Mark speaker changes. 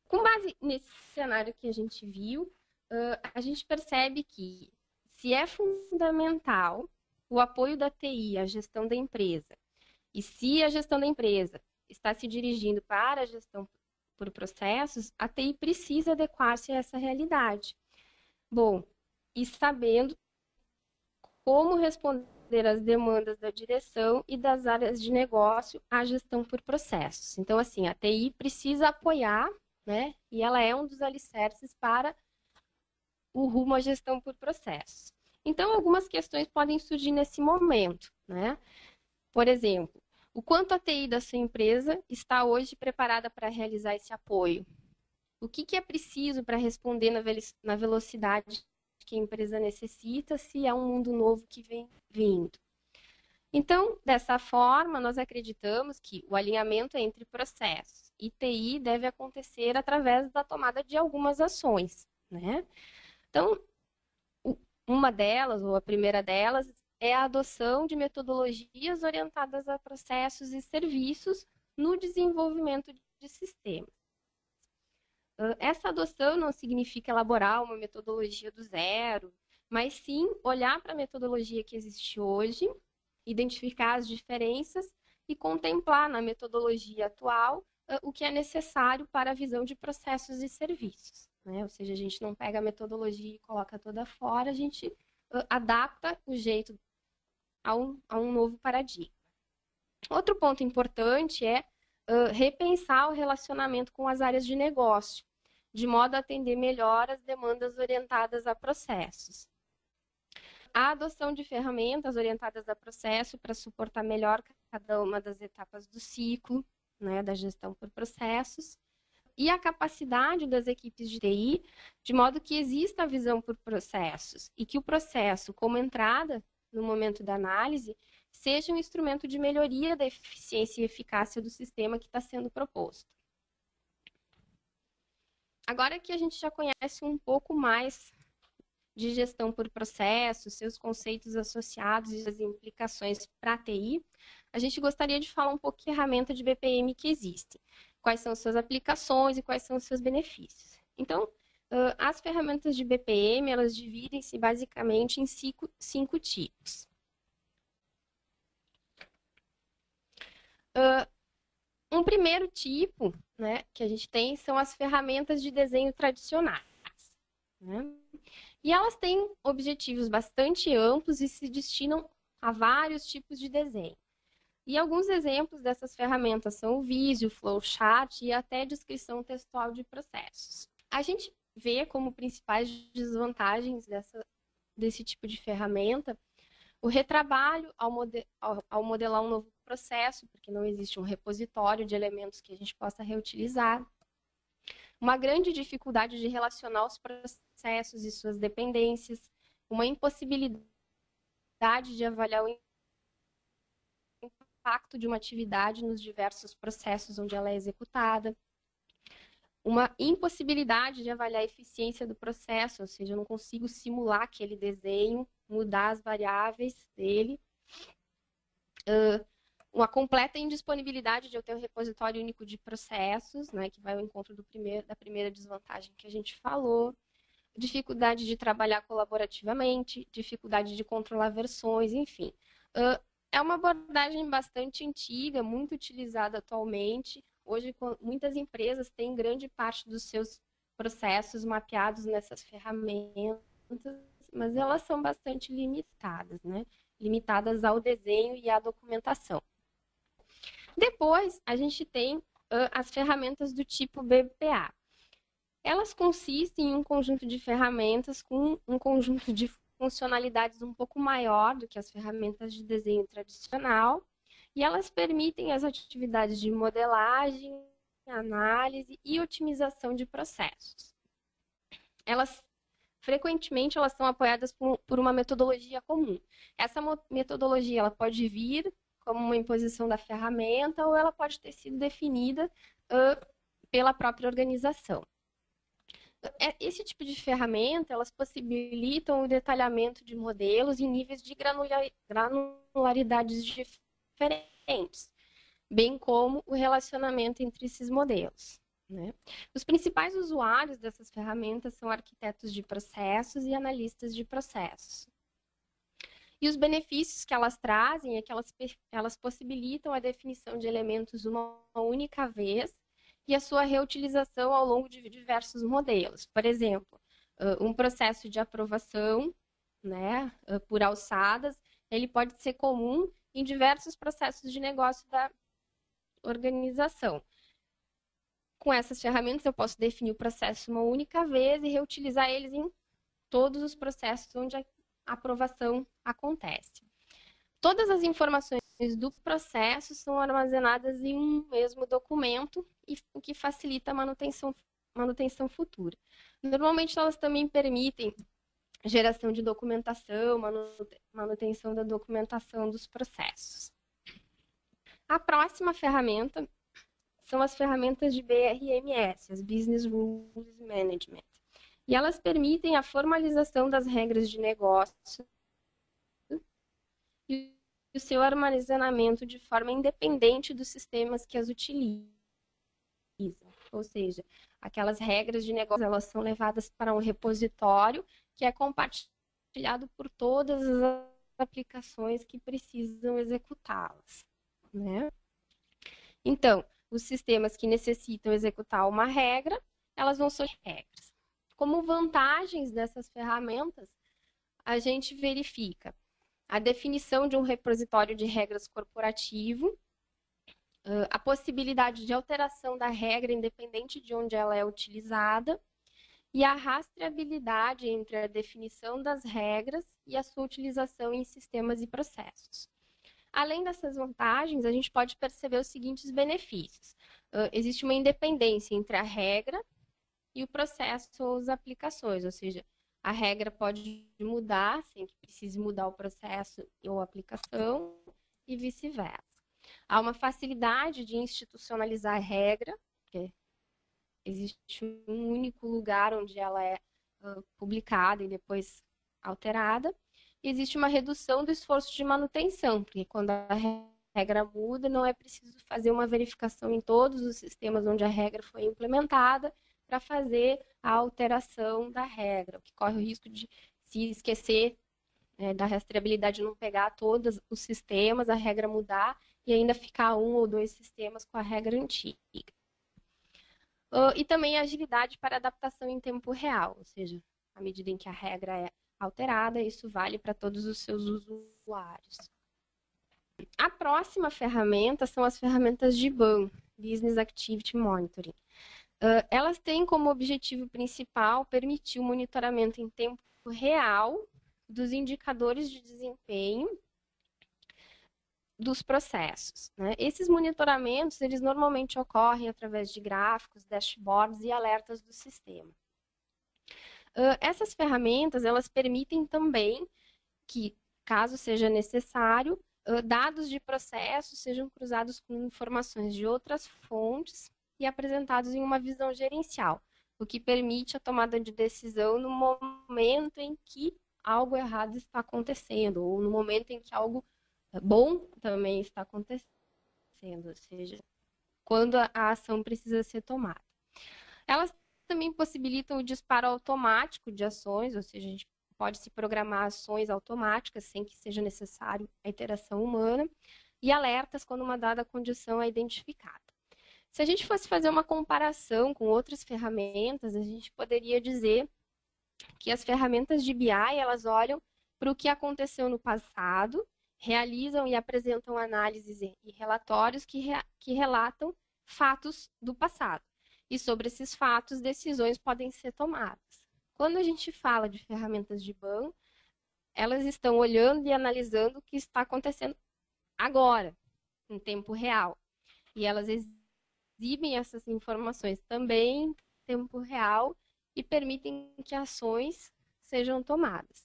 Speaker 1: Com base nesse cenário que a gente viu, a gente percebe que se é fundamental o apoio da TI à gestão da empresa, e se a gestão da empresa está se dirigindo para a gestão por processos, a TI precisa adequar-se a essa realidade. Bom, e sabendo como responder às demandas da direção e das áreas de negócio à gestão por processos. Então, assim, a TI precisa apoiar, né? E ela é um dos alicerces para o rumo à gestão por processos. Então, algumas questões podem surgir nesse momento, né? Por exemplo, o quanto a TI da sua empresa está hoje preparada para realizar esse apoio? O que é preciso para responder na velocidade que a empresa necessita, se é um mundo novo que vem vindo? Então, dessa forma, nós acreditamos que o alinhamento entre processos e TI deve acontecer através da tomada de algumas ações, né? Então, uma delas, ou a primeira delas, é a adoção de metodologias orientadas a processos e serviços no desenvolvimento de sistemas. Essa adoção não significa elaborar uma metodologia do zero, mas sim olhar para a metodologia que existe hoje, identificar as diferenças e contemplar na metodologia atual o que é necessário para a visão de processos e serviços, né? Ou seja, a gente não pega a metodologia e coloca toda fora, a gente adapta o jeito a um novo paradigma. Outro ponto importante é repensar o relacionamento com as áreas de negócio, de modo a atender melhor as demandas orientadas a processos. A adoção de ferramentas orientadas a processo para suportar melhor cada uma das etapas do ciclo, né, da gestão por processos, e a capacidade das equipes de TI, de modo que exista a visão por processos e que o processo, como entrada no momento da análise, seja um instrumento de melhoria da eficiência e eficácia do sistema que está sendo proposto. Agora que a gente já conhece um pouco mais de gestão por processos, seus conceitos associados e as implicações para a TI, a gente gostaria de falar um pouco que ferramenta de BPM que existe, quais são suas aplicações e quais são os seus benefícios. Então, as ferramentas de BPM, elas dividem-se basicamente em cinco tipos. Um primeiro tipo, né, que a gente tem são as ferramentas de desenho tradicionais, né? E elas têm objetivos bastante amplos e se destinam a vários tipos de desenho. E alguns exemplos dessas ferramentas são o Visio, o Flowchart e até descrição textual de processos. A gente vê como principais desvantagens desse tipo de ferramenta o retrabalho ao modelar um novo processo, porque não existe um repositório de elementos que a gente possa reutilizar. Uma grande dificuldade de relacionar os processos e suas dependências, uma impossibilidade de avaliar o impacto de uma atividade nos diversos processos onde ela é executada, uma impossibilidade de avaliar a eficiência do processo, ou seja, eu não consigo simular aquele desenho, mudar as variáveis dele, uma completa indisponibilidade de eu ter um repositório único de processos, né, que vai ao encontro da primeira desvantagem que a gente falou, dificuldade de trabalhar colaborativamente, dificuldade de controlar versões, enfim. É uma abordagem bastante antiga, muito utilizada atualmente. Hoje, muitas empresas têm grande parte dos seus processos mapeados nessas ferramentas, mas elas são bastante limitadas, né? Limitadas ao desenho e à documentação. Depois, a gente tem as ferramentas do tipo BPA. Elas consistem em um conjunto de ferramentas com um conjunto de funcionalidades um pouco maior do que as ferramentas de desenho tradicional, e elas permitem as atividades de modelagem, análise e otimização de processos. Frequentemente, elas são apoiadas por uma metodologia comum. Essa metodologia ela pode vir como uma imposição da ferramenta ou ela pode ter sido definida pela própria organização. Esse tipo de ferramenta, elas possibilitam o detalhamento de modelos em níveis de granularidades diferentes, bem como o relacionamento entre esses modelos, né? Os principais usuários dessas ferramentas são arquitetos de processos e analistas de processos. E os benefícios que elas trazem é que elas possibilitam a definição de elementos uma única vez e a sua reutilização ao longo de diversos modelos. Por exemplo, um processo de aprovação, né, por alçadas, ele pode ser comum em diversos processos de negócio da organização. Com essas ferramentas, eu posso definir o processo uma única vez e reutilizar eles em todos os processos onde a aprovação acontece. Todas as informações do processo são armazenadas em um mesmo documento, o que facilita a manutenção futura. Normalmente, elas também permitem geração de documentação, manutenção da documentação dos processos. A próxima ferramenta são as ferramentas de BRMS, as Business Rules Management. E elas permitem a formalização das regras de negócio e o seu armazenamento de forma independente dos sistemas que as utilizam. Ou seja, aquelas regras de negócio, elas são levadas para um repositório que é compartilhado por todas as aplicações que precisam executá-las, né? Então, os sistemas que necessitam executar uma regra, elas vão ser regras. Como vantagens dessas ferramentas, a gente verifica a definição de um repositório de regras corporativo, a possibilidade de alteração da regra independente de onde ela é utilizada e a rastreabilidade entre a definição das regras e a sua utilização em sistemas e processos. Além dessas vantagens, a gente pode perceber os seguintes benefícios. Existe uma independência entre a regra e o processo ou as aplicações, ou seja, a regra pode mudar sem que precise mudar o processo ou a aplicação e vice-versa. Há uma facilidade de institucionalizar a regra, porque existe um único lugar onde ela é publicada e depois alterada. E existe uma redução do esforço de manutenção, porque quando a regra muda, não é preciso fazer uma verificação em todos os sistemas onde a regra foi implementada para fazer a alteração da regra, o que corre o risco de se esquecer da rastreabilidade, não pegar todos os sistemas, a regra mudar e ainda ficar um ou dois sistemas com a regra antiga. E também a agilidade para adaptação em tempo real, ou seja, à medida em que a regra é alterada, isso vale para todos os seus usuários. A próxima ferramenta são as ferramentas de BAM, Business Activity Monitoring. Elas têm como objetivo principal permitir o monitoramento em tempo real dos indicadores de desempenho dos processos, né? Esses monitoramentos, eles normalmente ocorrem através de gráficos, dashboards e alertas do sistema. Essas ferramentas, elas permitem também que, caso seja necessário, dados de processos sejam cruzados com informações de outras fontes e apresentados em uma visão gerencial, o que permite a tomada de decisão no momento em que algo errado está acontecendo, ou no momento em que algo bom também está acontecendo, ou seja, quando a ação precisa ser tomada. Elas também possibilitam o disparo automático de ações, ou seja, a gente pode se programar ações automáticas sem que seja necessário a interação humana, e alertas quando uma dada condição é identificada. Se a gente fosse fazer uma comparação com outras ferramentas, a gente poderia dizer que as ferramentas de BI, elas olham para o que aconteceu no passado, realizam e apresentam análises e relatórios que relatam fatos do passado. E sobre esses fatos, decisões podem ser tomadas. Quando a gente fala de ferramentas de BAM, elas estão olhando e analisando o que está acontecendo agora, em tempo real. E elas exibem essas informações também em tempo real e permitem que ações sejam tomadas.